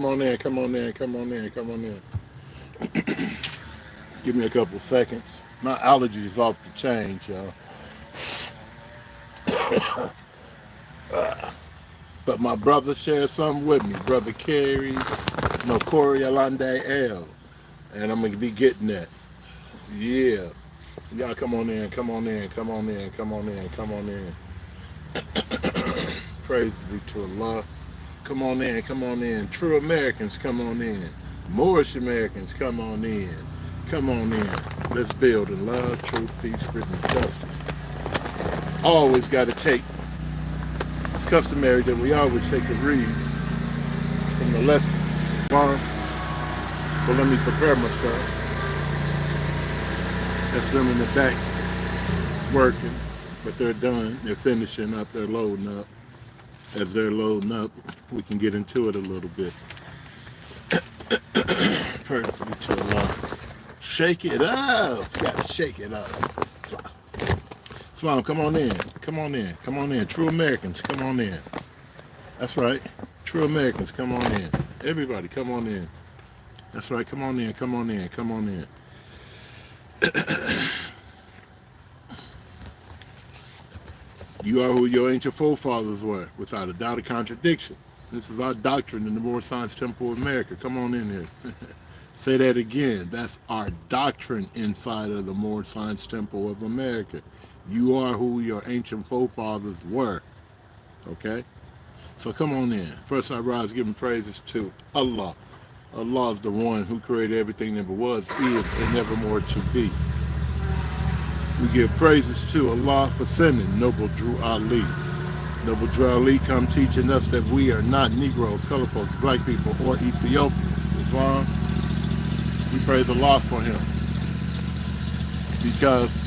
Come on in, come on in, come on in, come on in. Give me a couple seconds. My allergies off the change, y'all. But my brother shared something with me. Brother Kerry, no Corey Alande L. And I'm gonna be getting that. Yeah. Y'all come on in, come on in, come on in, come on in, come on in. Praise be to Allah. Come on in, come on in. True Americans, come on in. Moorish Americans, come on in. Come on in. Let's build in love, truth, peace, freedom, and justice. Always got to take, it's customary that we always take a read from the lessons. Islam. So let me prepare myself. That's them in the back working, but they're done. They're finishing up. They're loading up. As they're loading up, we can get into it a little bit. Personally, to Allah. Shake it up. You got to shake it up. Islam, come on in. Come on in. Come on in. True Americans, come on in. That's right. True Americans, come on in. Everybody, come on in. That's right. Come on in. Come on in. Come on in. You are who your ancient forefathers were, without a doubt or contradiction. This is our doctrine in the Moorish Science Temple of America. Come on in here. Say that again. That's our doctrine inside of the Moorish Science Temple of America. You are who your ancient forefathers were. Okay? So come on in. First I rise giving praises to Allah. Allah is the one who created everything that was, is, and nevermore to be. We give praises to Allah for sending Noble Drew Ali. Noble Drew Ali come teaching us that we are not Negroes, color folks, black people, or Ethiopians. Islam, we praise Allah for him. Because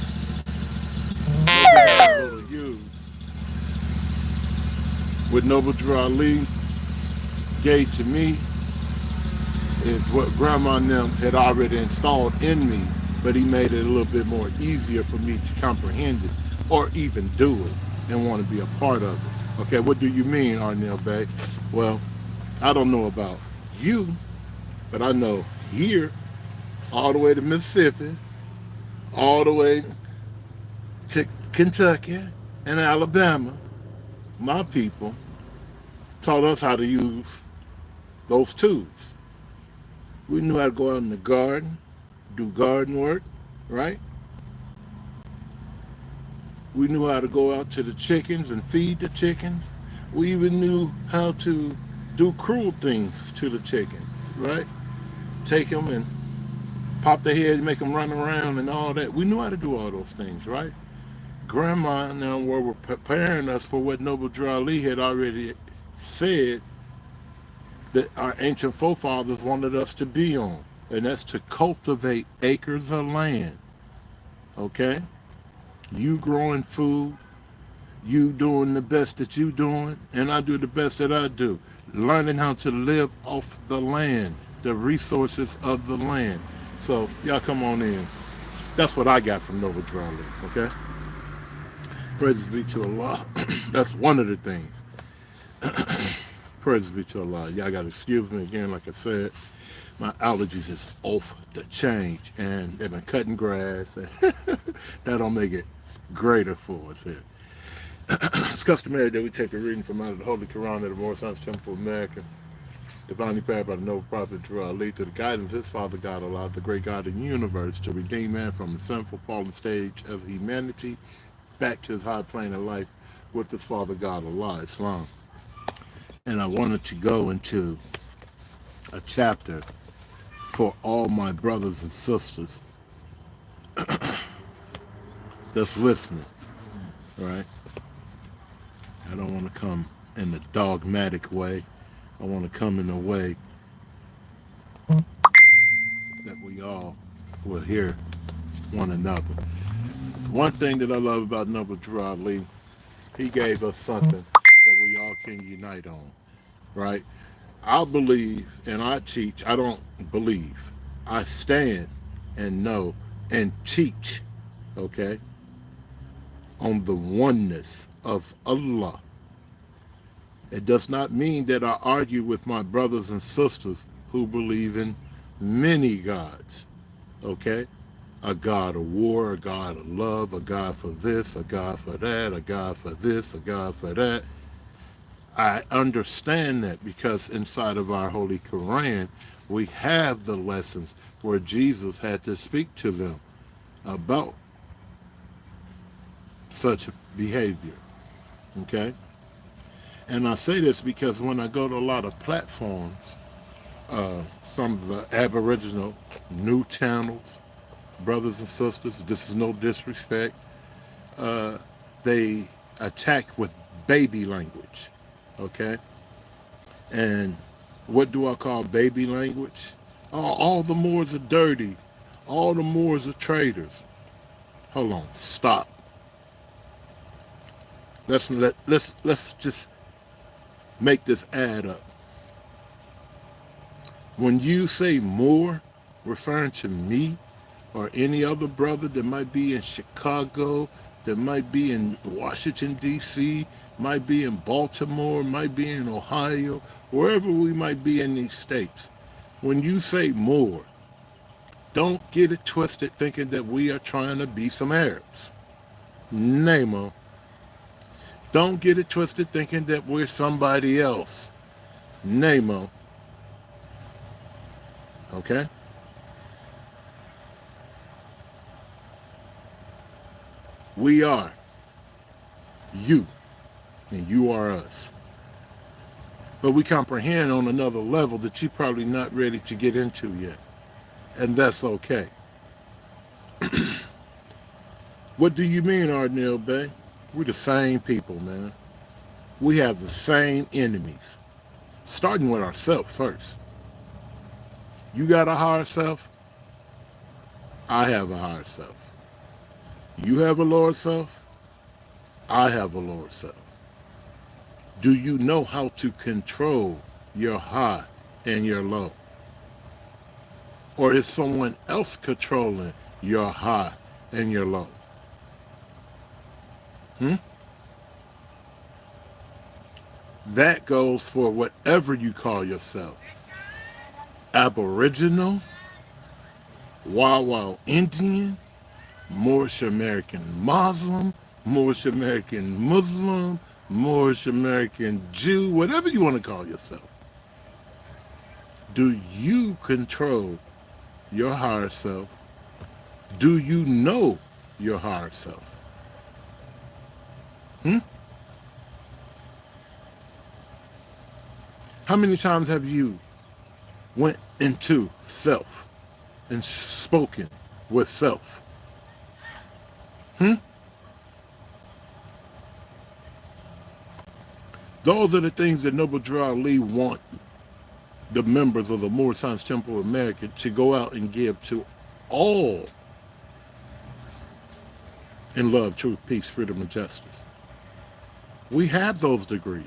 little use what Noble Drew Ali gave to me is what Grandma and them had already installed in me, but he made it a little bit more easier for me to comprehend it or even do it and want to be a part of it. Okay, what do you mean, Arnell Bay? Well, I don't know about you, but I know here, all the way to Mississippi, all the way to Kentucky and Alabama, my people taught us how to use those tools. We knew how to go out in the garden, do garden work, right? We knew how to go out to the chickens and feed the chickens. We even knew how to do cruel things to the chickens, right? Take them and pop their head and make them run around and all that. We knew how to do all those things, right? Grandma and them were preparing us for what Noble Drew Ali had already said that our ancient forefathers wanted us to be on, and that's to cultivate acres of land, okay? You growing food, you doing the best that you doing, and I do the best that I do. Learning how to live off the land, the resources of the land. So y'all come on in. That's what I got from Noble Drew Ali, okay? Praises be to Allah. That's one of the things. Praises be to Allah. Y'all got to excuse me again, like I said. My allergies is off the change, and they've been cutting grass. That don't make it greater for us here. It's customary that we take a reading from out of the Holy Quran of the Moorish Science Temple of America, divinely prepared by the noble prophet Drew Ali, to the guidance of his Father God Allah, the great God of the universe, to redeem man from the sinful fallen stage of humanity back to his high plane of life with his Father God Allah, Islam. And I wanted to go into a chapter for all my brothers and sisters that's listening, right? I don't want to come in a dogmatic way. I want to come in a way that we all will hear one another. One thing that I love about Noble Drew Ali, he gave us something that we all can unite on, right? I believe and I teach, I don't believe, I stand and know and teach, okay, on the oneness of Allah It does not mean that I argue with my brothers and sisters who believe in many gods, okay? A God of war, a God of love, a God for this, a God for that, a God for this, a God for that. I understand that because inside of our Holy Quran, we have the lessons where Jesus had to speak to them about such behavior, okay? And I say this because when I go to a lot of platforms, some of the Aboriginal new channels, brothers and sisters, this is no disrespect, they attack with baby language, okay? And what do I call baby language? Oh, all the Moors are dirty. All the Moors are traitors. Hold on, stop. Let's just make this add up. When you say Moor, referring to me or any other brother that might be in Chicago, that might be in Washington, D.C., might be in Baltimore, might be in Ohio, wherever we might be in these states. When you say Moor, don't get it twisted thinking that we are trying to be some Arabs. Nemo. Don't get it twisted thinking that we're somebody else. Nemo. Okay? We are you, and you are us. But we comprehend on another level that you're probably not ready to get into yet. And that's okay. What do you mean, Arnell Bay? We're the same people, man. We have the same enemies. Starting with ourselves first. You got a higher self? I have a higher self. You have a lower self? I have a lower self. Do you know how to control your high and your low? Or is someone else controlling your high and your low? That goes for whatever you call yourself. Aboriginal, Wild Indian, Moorish American Muslim, Moorish American Muslim, Moorish American Jew, whatever you want to call yourself. Do you control your higher self? Do you know your higher self? How many times have you went into self and spoken with self? Those are the things that Noble Drew Ali want the members of the Moorish Science Temple of America to go out and give to all in love, truth, peace, freedom, and justice. We have those degrees.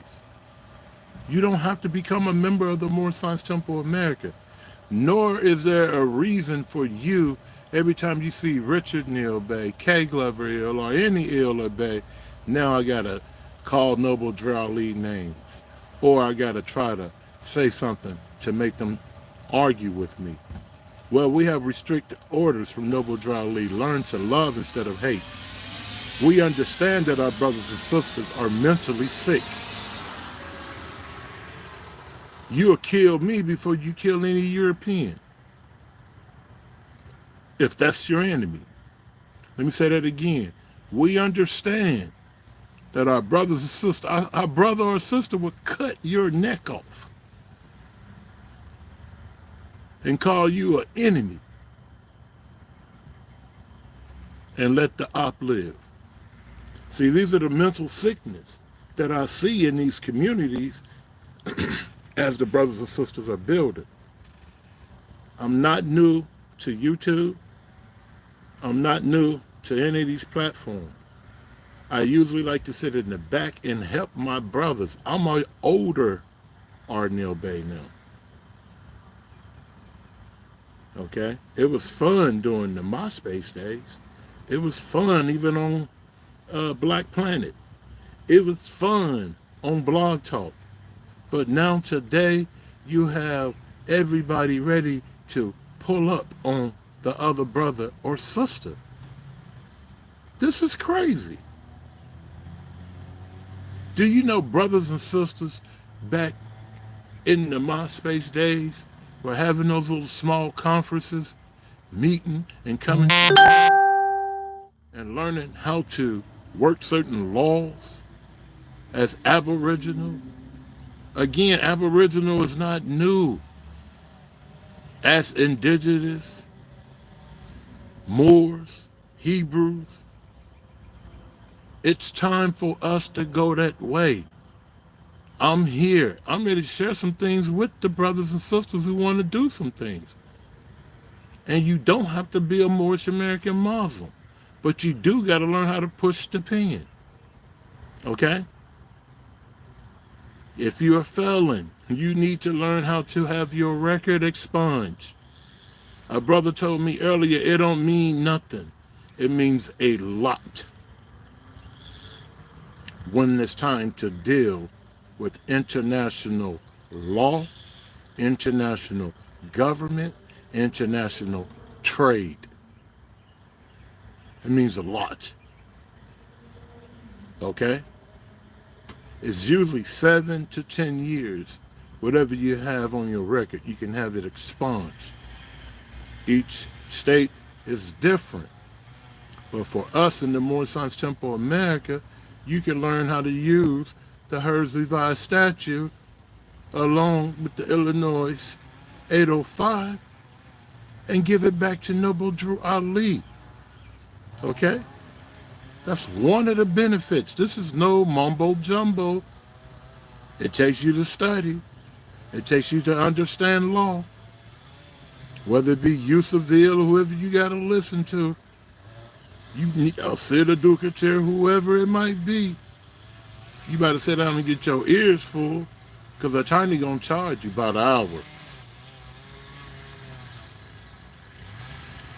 You don't have to become a member of the Moorish Science Temple of America, nor is there a reason for you every time you see Richard Neal Bay, K. Glover Hill, or any Hill or Bay, now I gotta call Noble Drew Ali names, or I gotta try to say something to make them argue with me. Well, we have restricted orders from Noble Drew Ali. Learn to love instead of hate. We understand that our brothers and sisters are mentally sick. You'll kill me before you kill any European, if that's your enemy. Let me say that again. We understand that our brothers and sisters, our brother or sister will cut your neck off and call you an enemy and let the op live. See, these are the mental sickness that I see in these communities as the brothers and sisters are building. I'm not new to YouTube. I'm not new to any of these platforms. I usually like to sit in the back and help my brothers. I'm an older Arnell Bay now. Okay? It was fun during the MySpace days. It was fun even on Black Planet. It was fun on Blog Talk. But now today, you have everybody ready to pull up on the other brother or sister. This is crazy. Do you know brothers and sisters back in the MySpace days were having those little small conferences, meeting and coming together and learning how to work certain laws as Aboriginal? Again, Aboriginal is not new. As indigenous, Moors, Hebrews, it's time for us to go that way. I'm here. I'm ready to share some things with the brothers and sisters who want to do some things. And you don't have to be a Moorish American Muslim, but you do got to learn how to push the pen. Okay? If you're a felon, you need to learn how to have your record expunged. A brother told me earlier, it don't mean nothing. It means a lot when it's time to deal with international law, international government, international trade. It means a lot. Okay? It's usually 7 to 10 years. Whatever you have on your record, you can have it expunged. Each state is different. But for us in the Moorish Science Temple of America, you can learn how to use the Herbs Revised Statute along with the Illinois 805 and give it back to Noble Drew Ali. Okay? That's one of the benefits. This is no mumbo jumbo. It takes you to study. It takes you to understand law. Whether it be Yusufville or whoever you got to listen to. You need Alcida Ducateur, whoever it might be. You better sit down and get your ears full, because the attorney going to charge you about an hour.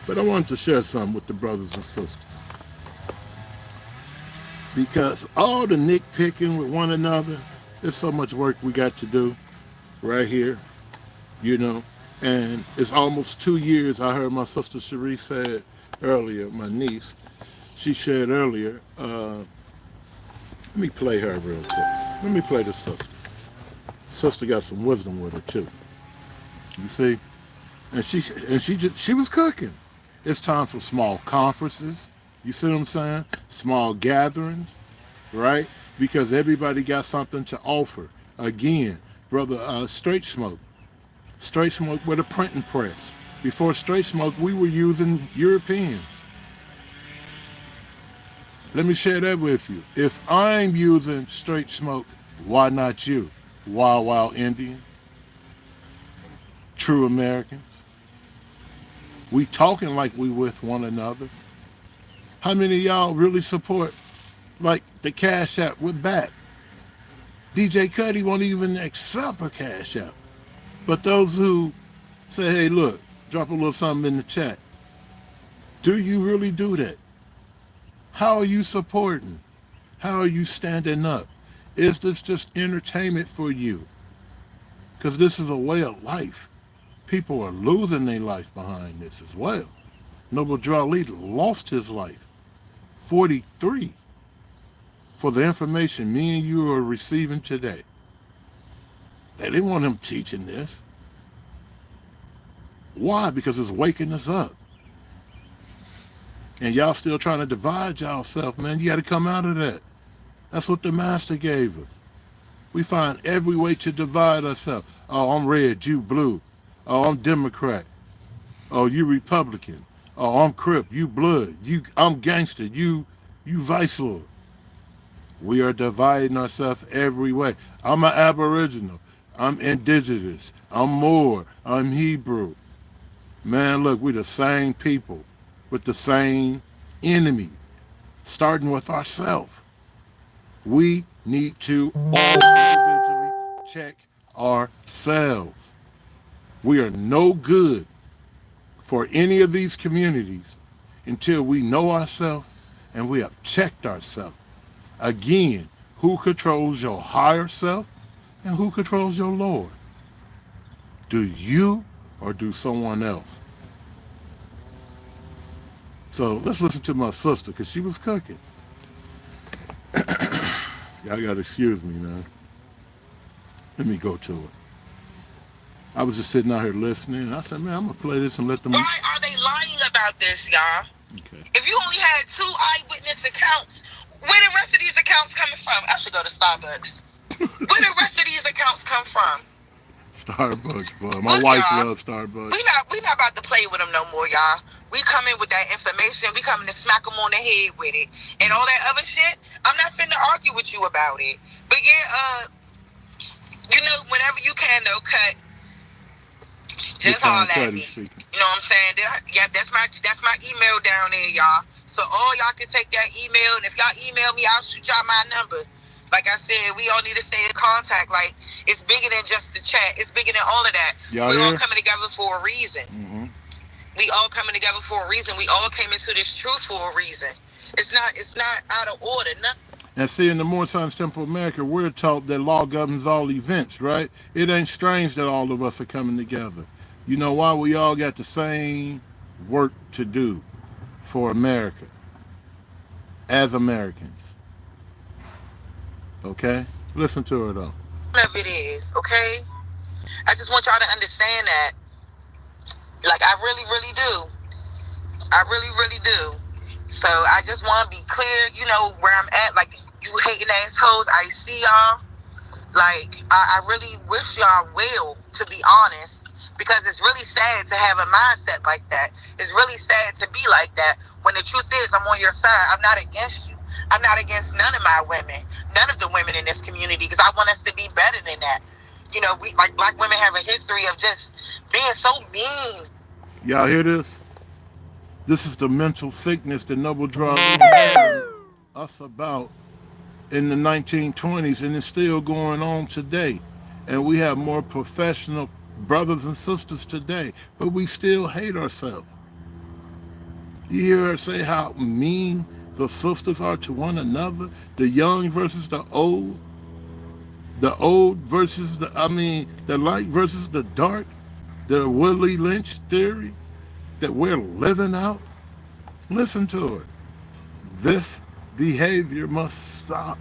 But I wanted to share something with the brothers and sisters. Because all the nitpicking with one another, there's so much work we got to do right here, you know. And it's almost 2 years. I heard my sister Cherie said earlier, my niece, she shared earlier, let me play her real quick. Let me play the sister. Sister got some wisdom with her too. You see? And she was cooking. It's time for small conferences. You see what I'm saying? Small gatherings, right? Because everybody got something to offer. Again, brother, Straight Smoke. Straight Smoke with a printing press. Before Straight Smoke, we were using Europeans. Let me share that with you. If I'm using Straight Smoke, why not you? Wild Wild Indian? True Americans? We talking like we with one another. How many of y'all really support like the Cash App with back? DJ Cuddy won't even accept a Cash App. But those who say, hey, look, drop a little something in the chat. Do you really do that? How are you supporting? How are you standing up? Is this just entertainment for you? Because this is a way of life. People are losing their life behind this as well. Noble Drew Ali lost his life, 43, for the information me and you are receiving today. They didn't want him teaching this. Why? Because it's waking us up. And y'all still trying to divide y'allself, man. You got to come out of that. That's what the master gave us. We find every way to divide ourselves. Oh, I'm red, you blue. Oh, I'm Democrat. Oh, you Republican. Oh, I'm Crip, you Blood. I'm gangster, you Vice Lord. We are dividing ourselves every way. I'm an Aboriginal. I'm indigenous. I'm Moor. I'm Hebrew. Man, look, we're the same people with the same enemy, starting with ourselves. We need to all individually check ourselves. We are no good for any of these communities until we know ourselves and we have checked ourselves. Again, who controls your higher self? And who controls your Lord? Do you or do someone else? So let's listen to my sister because she was cooking. Y'all got to excuse me now. Let me go to it. I was just sitting out here listening. And I said, man, I'm going to play this and let them. Why are they lying about this, y'all? Okay. If you only had 2 eyewitness accounts, where the rest of these accounts coming from? I should go to Starbucks. Where the rest of these accounts come from? Starbucks, boy. My Look, wife y'all, loves Starbucks. we not about to play with them no more, y'all. We come in with that information. We coming to smack them on the head with it, and all that other shit. I'm not finna argue with you about it. But yeah, whenever you can, though, cut. Just holler at me. Speaking. You know what I'm saying? Yeah, that's my email down there, y'all. So all y'all can take that email, and if y'all email me, I'll shoot y'all my number. Like I said, we all need to stay in contact. Like, it's bigger than just the chat. It's bigger than all of that. Y'all We're all hear? coming together for a reason. Mm-hmm. We all coming together for a reason. We all came into this truth for a reason. It's not out of order. Nothing. And see, in the More Science Temple of America, we're taught that law governs all events, right? It ain't strange that all of us are coming together. You know why? We all got the same work to do for America as Americans. Okay? Listen to her, though. Of it is, okay? I just want y'all to understand that. Like, I really, really do. I really, really do. So, I just want to be clear, where I'm at. Like, you hating assholes, I see y'all. Like, I really wish y'all well, to be honest. Because it's really sad to have a mindset like that. It's really sad to be like that. When the truth is, I'm on your side. I'm not against you. I'm not against none of my women. None of the women in this community. Because I want us to be better than that. We, like, black women have a history of just being so mean. Y'all hear this? This is the mental sickness that Noble Drew warned us about in the 1920s, and it's still going on today. And we have more professional brothers and sisters today, but we still hate ourselves. You hear her say how mean the sisters are to one another, the young versus the old versus the light versus the dark, the Willie Lynch theory that we're living out. Listen to her. This behavior must stop.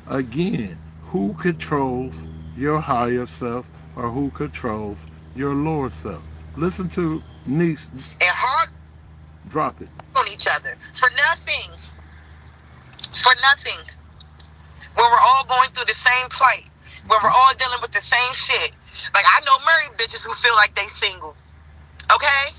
Again, who controls your higher self or who controls your lower self? Listen to Niece. And hard Drop it. on each other. For nothing. For nothing. When we're all going through the same plight. When we're all dealing with the same shit. Like, I know married bitches who feel like they single. Okay?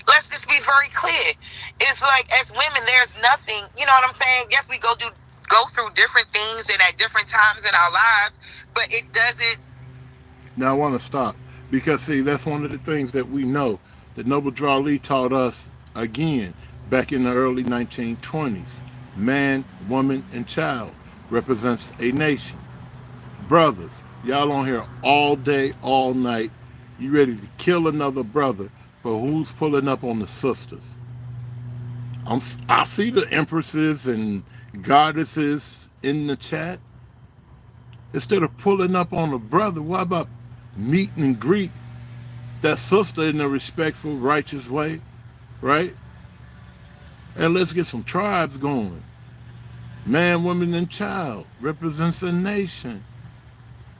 Let's just be very clear. It's like, as women, there's nothing, you know what I'm saying? Yes, we go through different things and at different times in our lives, but it doesn't. Now I want to stop because, see, that's one of the things that we know that Noble Drew Ali taught us again back in the early 1920s. Man, woman, and child represents a nation. Brothers, y'all on here all day, all night. You ready to kill another brother, but who's pulling up on the sisters? I see the empresses and goddesses in the chat. Instead of pulling up on a brother, why about meet and greet that sister in a respectful, righteous way, right? And let's get some tribes going. Man, woman, and child represents a nation.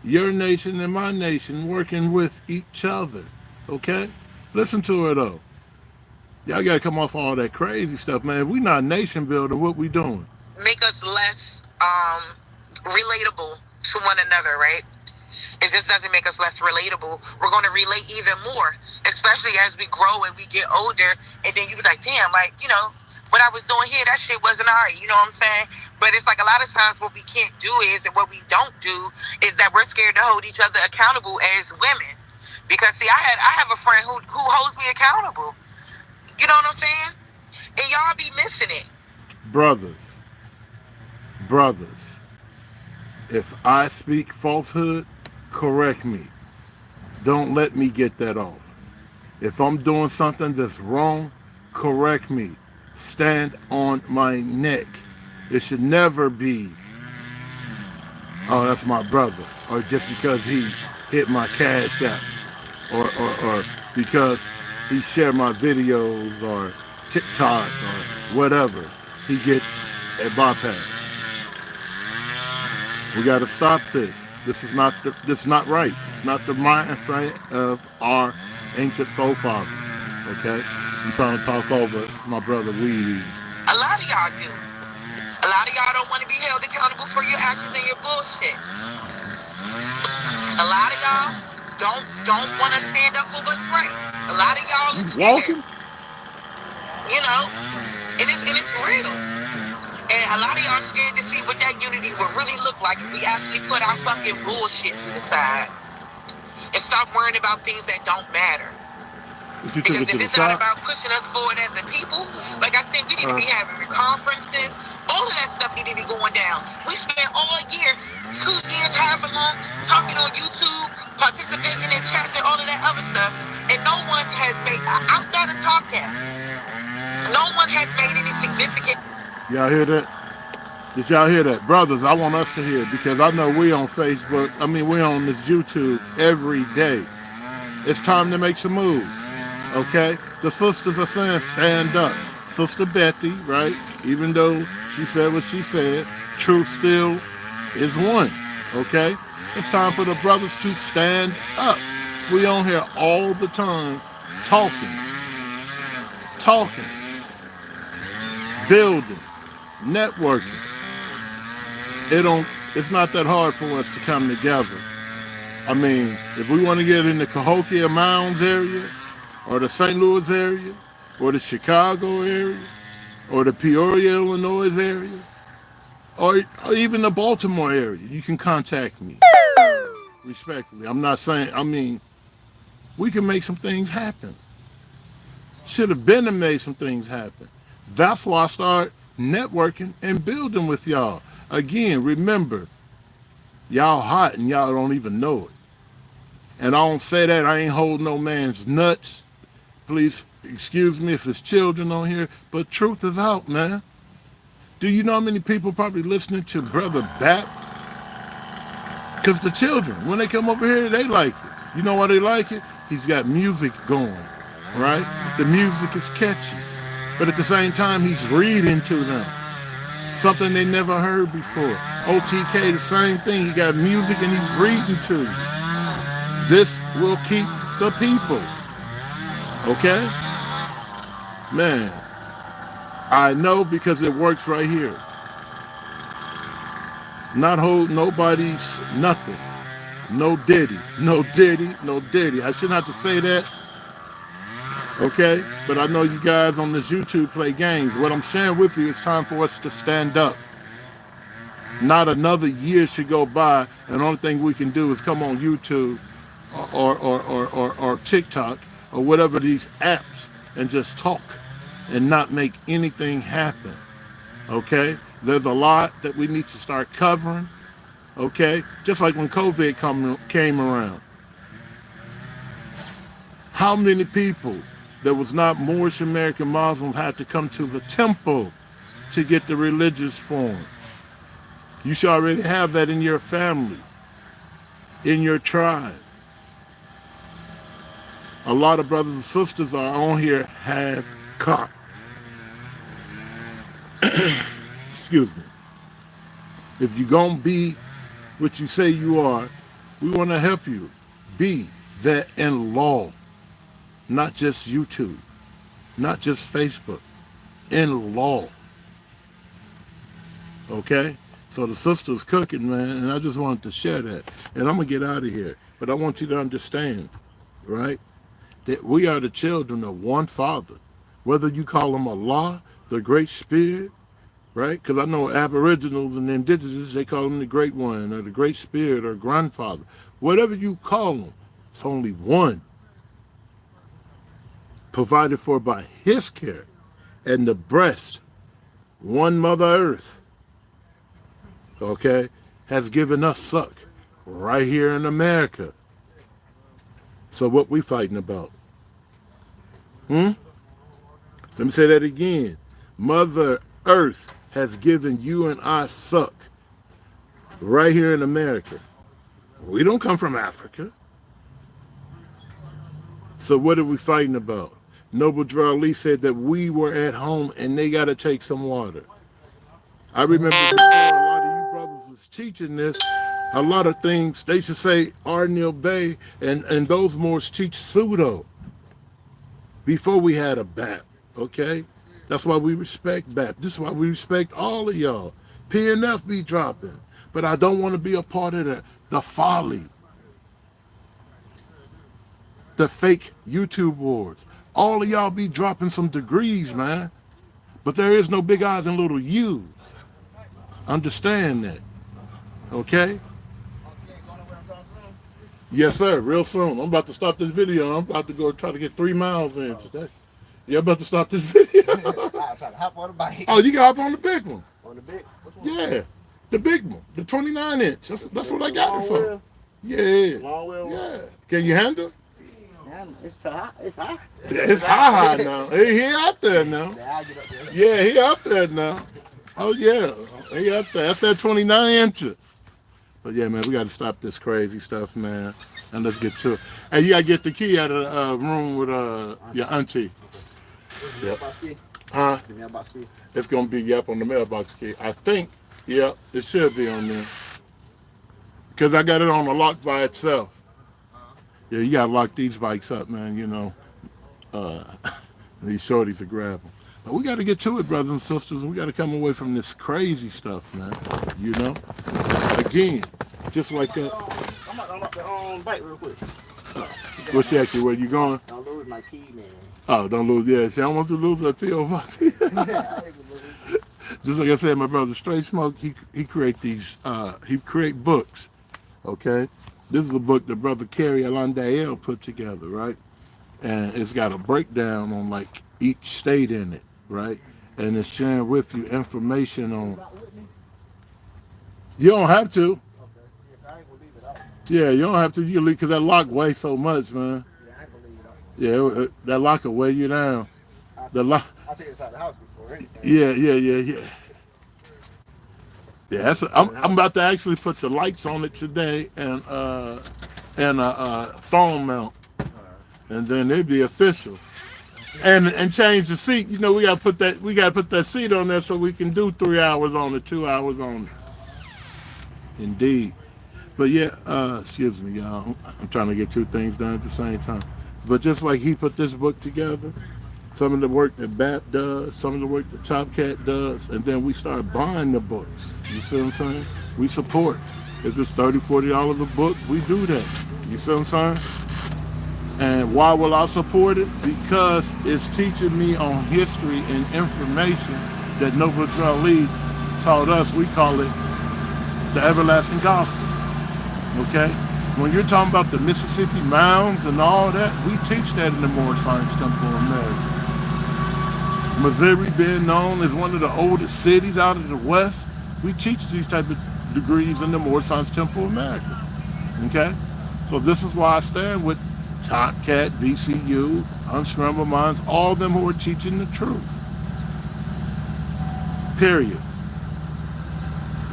Your nation and my nation working with each other, okay? Listen to her, though. Y'all got to come off all that crazy stuff, man. If we not nation building, what we doing? Make us less relatable to one another, right? It just doesn't make us less relatable. We're going to relate even more, especially as we grow and we get older. And then you be like, damn, like, what I was doing here, that shit wasn't all right. You know what I'm saying? But it's like a lot of times what we can't do is, and what we don't do, is that we're scared to hold each other accountable as women. Because, see, I have a friend who holds me accountable. You know what I'm saying? And y'all be missing it. Brothers, if I speak falsehood, correct me. Don't let me get that off. If I'm doing something that's wrong, correct me. Stand on my neck. It should never be oh, that's my brother, or just because he hit my cash app, or because he shared my videos or TikTok or whatever, he gets a bypass. We got to stop this. This is not right. It's not the mindset of our ancient forefathers. Okay, I'm trying to talk over my brother Weedy. A lot of y'all do. A lot of y'all don't want to be held accountable for your actions and your bullshit. A lot of y'all don't want to stand up for what's right. A lot of y'all is scared. You know, and it's real. And a lot of y'all scared to see what that unity would really look like if we actually put our fucking bullshit to the side and stop worrying about things that don't matter. Because if it's not about pushing us forward as a people, like I said, we need to be having conferences. All of that stuff need to be going down. We spent all year, 2 years, however long, talking on YouTube, participating in chats and all of that other stuff, and no one has made, outside of Topcats, no one has made any significant. Y'all hear that? Did y'all hear that? Brothers, I want us to hear, because I know we on Facebook, we on this YouTube every day. It's time to make some moves. Okay, the sisters are saying stand up. Sister Betty, right? Even though she said what she said, truth still is one. Okay, it's time for the brothers to stand up. We on here all the time, talking, building, networking. It's not that hard for us to come together. If we want to get in the Cahokia Mounds area, or the St. Louis area, or the Chicago area, or the Peoria, Illinois area, or even the Baltimore area, you can contact me. Respectfully. I'm not saying, we can make some things happen. Should have been and made some things happen. That's why I start networking and building with y'all. Again, remember, y'all hot and y'all don't even know it. And I don't say that, I ain't holding no man's nuts. Please excuse me if it's children on here, but truth is out, man. Do you know how many people probably listening to Brother Bap? Because the children, when they come over here, they like it. You know why they like it? He's got music going, right? The music is catchy. But at the same time, he's reading to them. Something they never heard before. OTK, the same thing. He got music and he's reading to you. This will keep the people. Okay? Man, I know because it works right here. Not hold nobody's nothing. No diddy. I shouldn't have to say that. Okay? But I know you guys on this YouTube play games. What I'm sharing with you is time for us to stand up. Not another year should go by and the only thing we can do is come on YouTube or TikTok or whatever these apps and just talk and not make anything happen. Okay? There's a lot that we need to start covering. Okay? Just like when COVID came around. How many people that was not Moorish American Muslims had to come to the temple to get the religious form? You should already have that in your family, in your tribe. A lot of brothers and sisters are on here half-cocked. Excuse me. If you're going to be what you say you are, we want to help you be that in law, not just YouTube, not just Facebook, in law. Okay? So the sister's cooking, man, and I just wanted to share that. And I'm going to get out of here. But I want you to understand, right, that we are the children of one Father. Whether you call him Allah, the Great Spirit, right? Because I know Aboriginals and Indigenous, they call him the Great One or the Great Spirit or Grandfather. Whatever you call him, it's only one. Provided for by his care and the breast, one Mother Earth, okay, has given us suck right here in America. So what we fighting about? Let me say that again. Mother Earth has given you and I suck right here in America. We don't come from Africa. So what are we fighting about? Noble Drew Ali said that we were at home and they got to take some water. I remember before a lot of you brothers was teaching this, a lot of things, they should say Arnil Bay and those Moors teach pseudo before we had a BAP, okay? That's why we respect BAP. This is why we respect all of y'all. PNF be dropping, but I don't want to be a part of the folly, the fake YouTube wars. All of y'all be dropping some degrees, man, but there is no big I's and little U's. Understand that, okay? Yes, sir, real soon. I'm about to stop this video. I'm about to go try to get 3 miles in today. Yeah, I'm about to stop this video. I try to hop on the bike. Oh, you can hop on the big one. On the big? Which one? Yeah, the big one, the 29-inch. That's what I got it Long from. wheel? Yeah, Long wheel? yeah. Can you handle it? Yeah, it's too high. It's high. It's high now. He out there now. Yeah, I'll get up there. Yeah, he up there now. Oh, yeah. He up there. That's that 29 inches. But, yeah, man, we got to stop this crazy stuff, man. And let's get to it. Hey, you got to get the key out of the room with your auntie. Yep. Huh? It's going to be, yep, on the mailbox key. I think, yep, it should be on there. Because I got it on the lock by itself. Yeah, you got to lock these bikes up, man, you know. These shorties are grabbing. But we got to get to it, brothers and sisters, and we got to come away from this crazy stuff, man, you know. Again, just like that. I'm up the bike real quick. What's actually where you going? Don't lose my key, man. Oh, don't lose. Yeah, see, I don't want to lose that PO box. Just like I said, my brother Straight Smoke, he create these. He create books. Okay, this is a book that brother Kerry Alandael put together, right? And it's got a breakdown on like each state in it, right? And it's sharing with you information on. You don't have to. Yeah, you don't have to. You leave because that lock weighs so much, man. Yeah, that lock will weigh you down. The lock. I'll take it inside the house before anything. Yeah. Yeah, I'm about to actually put the lights on it today and a phone mount, and then it'd be official. And change the seat. You know, we gotta put that seat on there so we can do 3 hours on it, 2 hours on it. Indeed. But yeah, excuse me, y'all. I'm trying to get 2 things done at the same time. But just like he put this book together, some of the work that BAP does, some of the work that Top Cat does, and then we start buying the books. You see what I'm saying? We support. If it's $30, $40 a book, we do that. You see what I'm saying? And why will I support it? Because it's teaching me on history and information that Noble Drew Ali taught us. We call it the everlasting gospel. Okay? When you're talking about the Mississippi mounds and all that, we teach that in the Moorish Science Temple of America. Missouri being known as one of the oldest cities out of the West, we teach these type of degrees in the Moorish Science Temple of America. Okay? So this is why I stand with Top Cat, VCU, Unscrambled Minds, all of them who are teaching the truth. Period.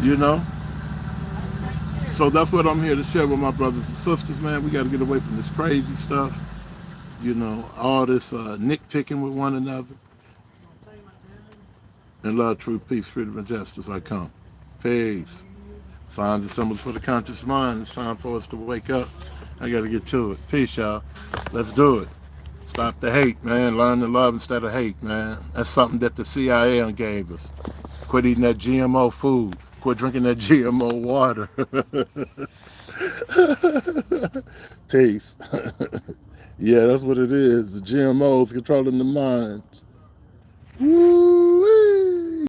You know? So that's what I'm here to share with my brothers and sisters, man. We got to get away from this crazy stuff. You know, all this nitpicking with one another. In love, truth, peace, freedom, and justice, I come. Peace. Signs and symbols for the conscious mind. It's time for us to wake up. I got to get to it. Peace, y'all. Let's do it. Stop the hate, man. Learn to love instead of hate, man. That's something that the CIA gave us. Quit eating that GMO food. Quit drinking that GMO water. Peace. Yeah, that's what it is. The GMOs controlling the minds. Woo!